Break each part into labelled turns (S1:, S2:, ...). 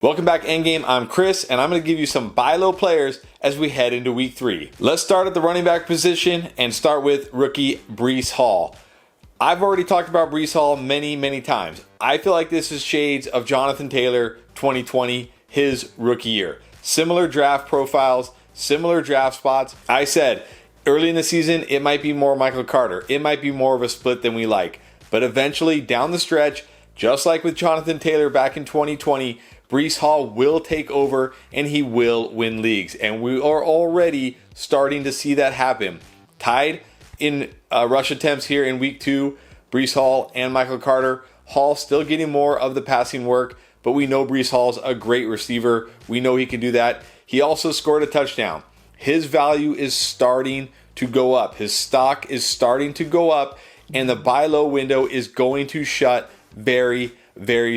S1: Welcome back Endgame, I'm Chris, and I'm going to give you some buy low players as we head into week 3. Let's start at the running back position and start with rookie Breece Hall. I've already talked about Breece Hall many times. I feel like this is shades of Jonathan Taylor 2020, his rookie year. Similar draft profiles, similar draft spots. I said early in the season, it might be more Michael Carter. It might be more of a split than we like. But eventually, down the stretch, just like with Jonathan Taylor back in 2020, Breece Hall will take over and he will win leagues. And we are already starting to see that happen. Tied in rush attempts here in week 2, Breece Hall and Michael Carter. Hall still getting more of the passing work, but we know Breece Hall's a great receiver. We know he can do that. He also scored a touchdown. His value is starting to go up. His stock is starting to go up, and the buy low window is going to shut very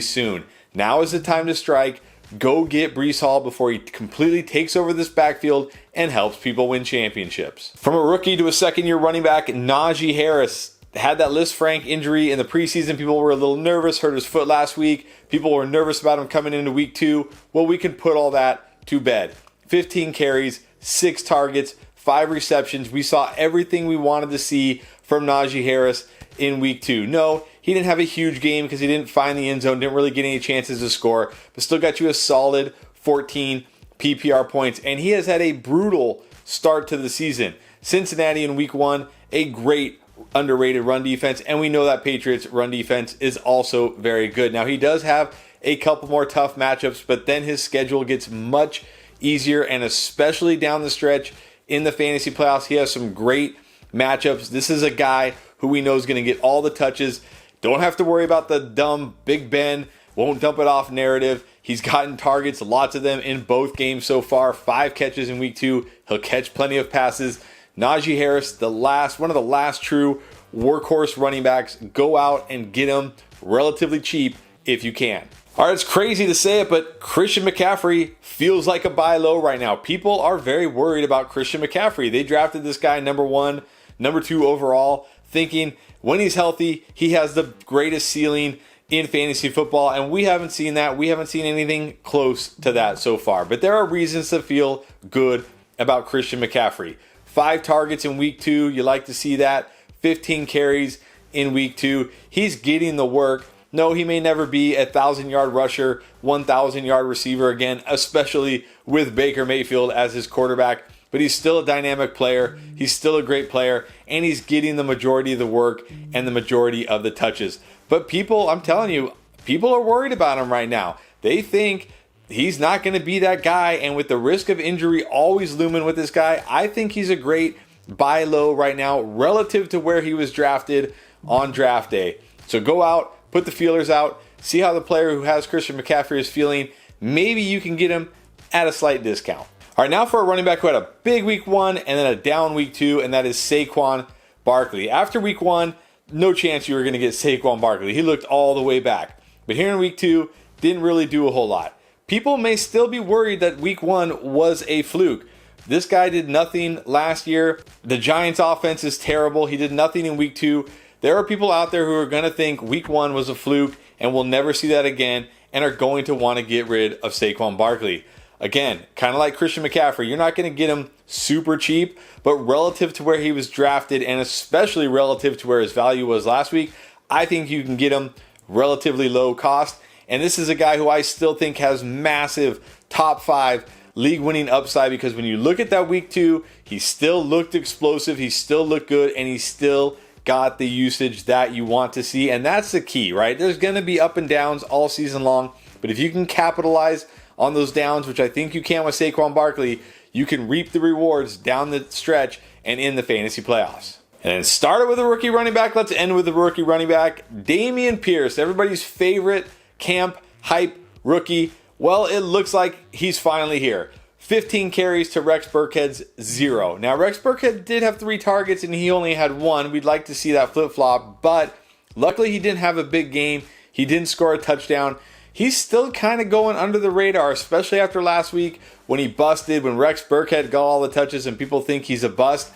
S1: soon. Now is the time to strike. Go get Breece Hall before he completely takes over this backfield and helps people win championships. From a rookie to a second-year running back, Najee Harris had that Lisfranc injury in the preseason. People were a little nervous, hurt his foot last week. People were nervous about him coming into week 2. Well, we can put all that to bed. 15 carries, 6 targets, 5 receptions. We saw everything we wanted to see from Najee Harris in week 2. No, he didn't have a huge game because he didn't find the end zone, didn't really get any chances to score, but still got you a solid 14 PPR points. And he has had a brutal start to the season. Cincinnati in week 1, a great underrated run defense, and we know that Patriots run defense is also very good. Now he does have a couple more tough matchups, but then his schedule gets much easier, and especially down the stretch in the fantasy playoffs, he has some great matchups. This is a guy who we know is going to get all the touches. Don't have to worry about the dumb Big Ben, won't dump it off narrative. He's gotten targets, lots of them in both games so far. 5 catches in week 2. He'll catch plenty of passes. Najee Harris, one of the last true workhorse running backs. Go out and get him relatively cheap if you can. All right, it's crazy to say it, but Christian McCaffrey feels like a buy low right now. People are very worried about Christian McCaffrey. They drafted this guy number 1, number 2 overall, thinking when he's healthy, he has the greatest ceiling in fantasy football, and we haven't seen that. We haven't seen anything close to that so far. But there are reasons to feel good about Christian McCaffrey. 5 targets in week 2, you like to see that. 15 carries in week 2. He's getting the work. No, he may never be a 1,000-yard rusher, 1,000-yard receiver again, especially with Baker Mayfield as his quarterback. But he's still a dynamic player. He's still a great player. And he's getting the majority of the work and the majority of the touches. But people, I'm telling you, people are worried about him right now. They think he's not going to be that guy. And with the risk of injury always looming with this guy, I think he's a great buy low right now relative to where he was drafted on draft day. So go out, put the feelers out, see how the player who has Christian McCaffrey is feeling. Maybe you can get him at a slight discount. All right, now for a running back who had a big week 1 and then a down week 2, and that is Saquon Barkley. After week 1, no chance you were going to get Saquon Barkley. He looked all the way back. But here in week 2, didn't really do a whole lot. People may still be worried that week 1 was a fluke. This guy did nothing last year. The Giants offense is terrible. He did nothing in week 2. There are people out there who are going to think week 1 was a fluke and we'll never see that again and are going to want to get rid of Saquon Barkley. Again, kind of like Christian McCaffrey, you're not going to get him super cheap, but relative to where he was drafted and especially relative to where his value was last week, I think you can get him relatively low cost. And this is a guy who I still think has massive top 5 league-winning upside because when you look at that week 2, he still looked explosive, he still looked good, and he still got the usage that you want to see. And that's the key, right? There's going to be up and downs all season long, but if you can capitalize on those downs, which I think you can with Saquon Barkley, you can reap the rewards down the stretch and in the fantasy playoffs. And then started with a rookie running back. Let's end with a rookie running back. Dameon Pierce, everybody's favorite camp hype rookie. Well, it looks like he's finally here. 15 carries to Rex Burkhead's 0. Now, Rex Burkhead did have 3 targets and he only had 1. We'd like to see that flip-flop, but luckily he didn't have a big game. He didn't score a touchdown. He's still kind of going under the radar, especially after last week when he busted, when Rex Burkhead got all the touches and people think he's a bust.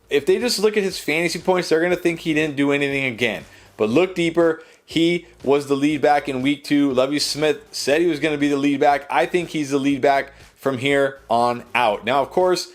S1: If they just look at his fantasy points, they're going to think he didn't do anything again. But look deeper. He was the lead back in week 2. Lovie Smith said he was going to be the lead back. I think he's the lead back from here on out. Now, of course,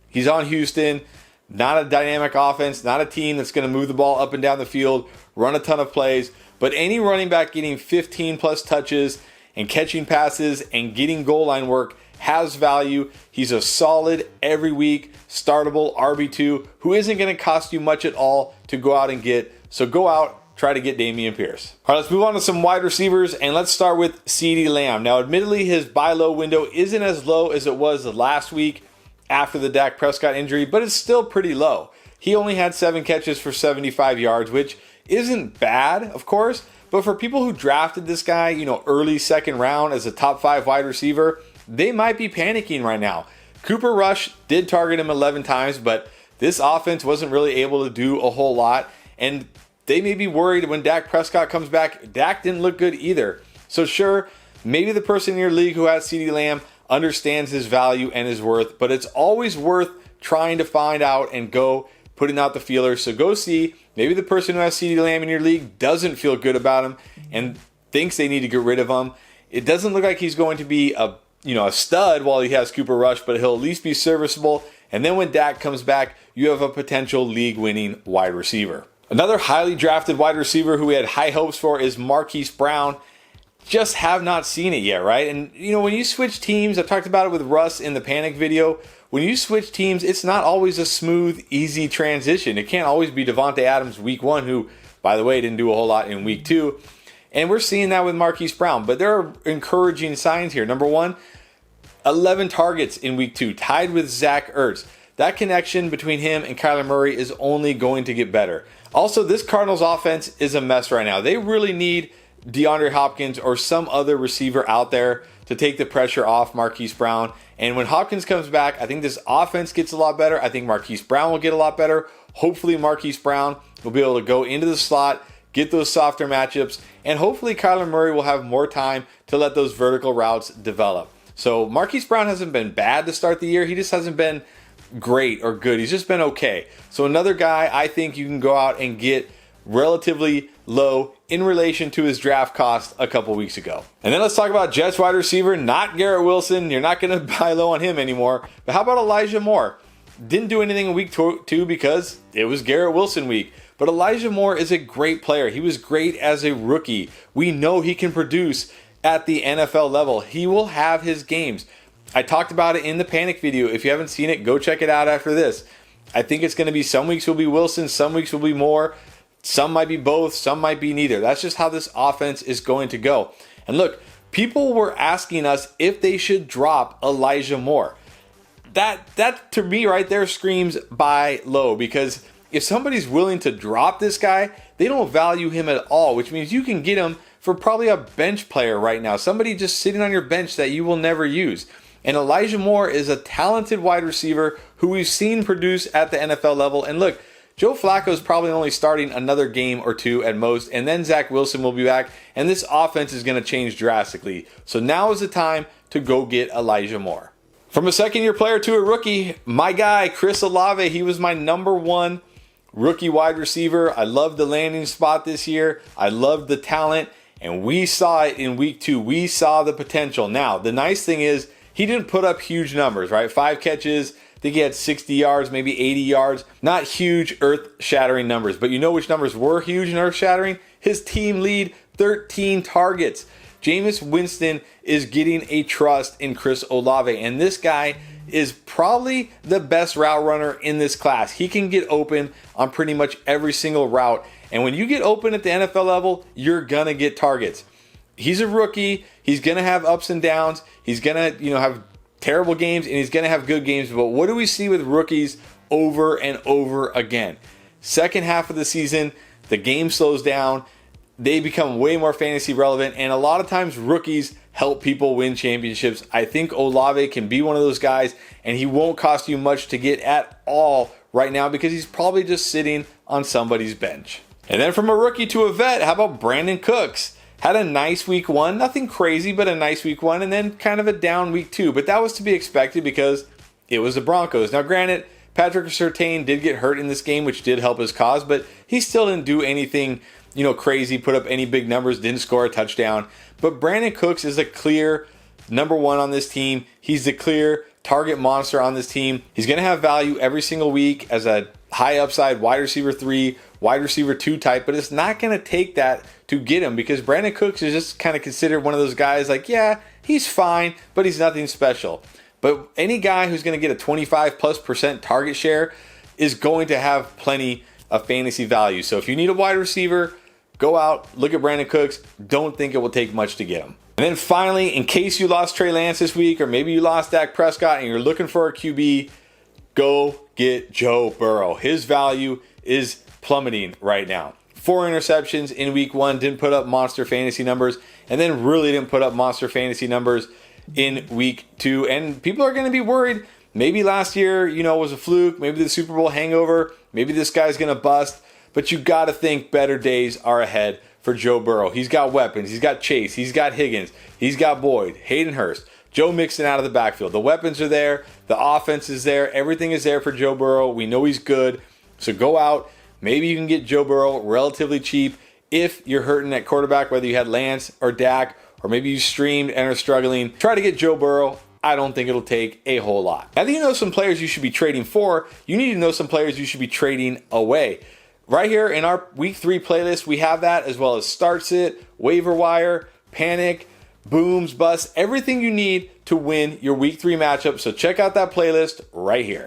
S1: he's on Houston. Not a dynamic offense, not a team that's going to move the ball up and down the field, run a ton of plays. But any running back getting 15 plus touches and catching passes and getting goal line work has value. He's a solid every week, startable RB2 who isn't going to cost you much at all to go out and get. So go out, try to get Dameon Pierce. All right, let's move on to some wide receivers, and let's start with CeeDee Lamb. Now, admittedly, his buy low window isn't as low as it was last week after the Dak Prescott injury, but it's still pretty low. He only had 7 catches for 75 yards, which isn't bad, of course, but for people who drafted this guy, early second round as a top 5 wide receiver, they might be panicking right now. Cooper Rush did target him 11 times, but this offense wasn't really able to do a whole lot, and they may be worried when Dak Prescott comes back. Dak didn't look good either. So sure, maybe the person in your league who has CeeDee Lamb understands his value and his worth, but it's always worth trying to find out and go putting out the feelers. So go see. Maybe the person who has CeeDee Lamb in your league doesn't feel good about him and thinks they need to get rid of him. It doesn't look like he's going to be a stud while he has Cooper Rush, but he'll at least be serviceable. And then when Dak comes back, you have a potential league-winning wide receiver. Another highly drafted wide receiver who we had high hopes for is Marquise Brown. Just have not seen it yet, right? And when you switch teams, I talked about it with Russ in the panic video. When you switch teams, it's not always a smooth, easy transition. It can't always be Devontae Adams week 1, who, by the way, didn't do a whole lot in week 2. And we're seeing that with Marquise Brown. But there are encouraging signs here. Number 1, 11 targets in week 2, tied with Zach Ertz. That connection between him and Kyler Murray is only going to get better. Also, this Cardinals offense is a mess right now. They really need DeAndre Hopkins or some other receiver out there to take the pressure off Marquise Brown. And when Hopkins comes back, I think this offense gets a lot better. I think Marquise Brown will get a lot better. Hopefully Marquise Brown will be able to go into the slot, get those softer matchups, and hopefully Kyler Murray will have more time to let those vertical routes develop. So Marquise Brown hasn't been bad to start the year. He just hasn't been great or good. He's just been okay. So another guy I think you can go out and get relatively low in relation to his draft cost a couple weeks ago. And then let's talk about Jets wide receiver, not Garrett Wilson. You're not going to buy low on him anymore. But how about Elijah Moore? Didn't do anything in week 2 because it was Garrett Wilson week. But Elijah Moore is a great player. He was great as a rookie. We know he can produce at the NFL level. He will have his games. I talked about it in the panic video. If you haven't seen it, go check it out after this. I think it's going to be some weeks will be Wilson, some weeks will be Moore. Some might be both, some might be neither. That's just how this offense is going to go. And look, people were asking us if they should drop Elijah Moore. That to me right there screams buy low, because if somebody's willing to drop this guy, they don't value him at all, which means you can get him for probably a bench player right now. Somebody just sitting on your bench that you will never use. And Elijah Moore is a talented wide receiver who we've seen produce at the NFL level. And look, Joe Flacco is probably only starting another game or 2 at most, and then Zach Wilson will be back, and this offense is going to change drastically. So now is the time to go get Elijah Moore. From a second-year player to a rookie, my guy, Chris Olave, he was my number 1 rookie wide receiver. I loved the landing spot this year. I loved the talent, and we saw it in week 2. We saw the potential. Now, the nice thing is he didn't put up huge numbers, right? 5 catches. I think he had 60 yards, maybe 80 yards. Not huge earth-shattering numbers. But you know which numbers were huge and earth-shattering? His team lead, 13 targets. Jameis Winston is getting a trust in Chris Olave. And this guy is probably the best route runner in this class. He can get open on pretty much every single route. And when you get open at the NFL level, you're going to get targets. He's a rookie. He's going to have ups and downs. He's going to, have terrible games, and he's going to have good games. But what do we see with rookies over and over again? Second half of the season, the game slows down. They become way more fantasy relevant, and a lot of times rookies help people win championships. I think Olave can be one of those guys, and he won't cost you much to get at all right now because he's probably just sitting on somebody's bench. And then from a rookie to a vet, how about Brandon Cooks? Had a nice week 1, nothing crazy, but a nice week 1, and then kind of a down week 2. But that was to be expected because it was the Broncos. Now, granted, Patrick Surtain did get hurt in this game, which did help his cause, but he still didn't do anything crazy, put up any big numbers, didn't score a touchdown. But Brandon Cooks is a clear number one on this team. He's the clear target monster on this team. He's going to have value every single week as a high upside wide receiver 3, wide receiver 2 type, but it's not going to take that to get him because Brandon Cooks is just kind of considered one of those guys like, yeah, he's fine, but he's nothing special. But any guy who's going to get a 25+% target share is going to have plenty of fantasy value. So if you need a wide receiver, go out, look at Brandon Cooks. Don't think it will take much to get him. And then finally, in case you lost Trey Lance this week, or maybe you lost Dak Prescott and you're looking for a QB, go get Joe Burrow. His value is plummeting right now. 4 interceptions in week 1, didn't put up monster fantasy numbers, and then really didn't put up monster fantasy numbers in week 2. And people are going to be worried. Maybe last year, was a fluke. Maybe the Super Bowl hangover. Maybe this guy's going to bust. But you got to think better days are ahead for Joe Burrow. He's got weapons. He's got Chase. He's got Higgins. He's got Boyd, Hayden Hurst, Joe Mixon out of the backfield. The weapons are there. The offense is there. Everything is there for Joe Burrow. We know he's good. So go out. Maybe you can get Joe Burrow relatively cheap if you're hurting at quarterback, whether you had Lance or Dak, or maybe you streamed and are struggling. Try to get Joe Burrow. I don't think it'll take a whole lot. Now that you know some players you should be trading for, you need to know some players you should be trading away. Right here in our week 3 playlist, we have that, as well as Start Sit, Waiver Wire, Panic, Booms, Busts, everything you need to win your week 3 matchup. So check out that playlist right here.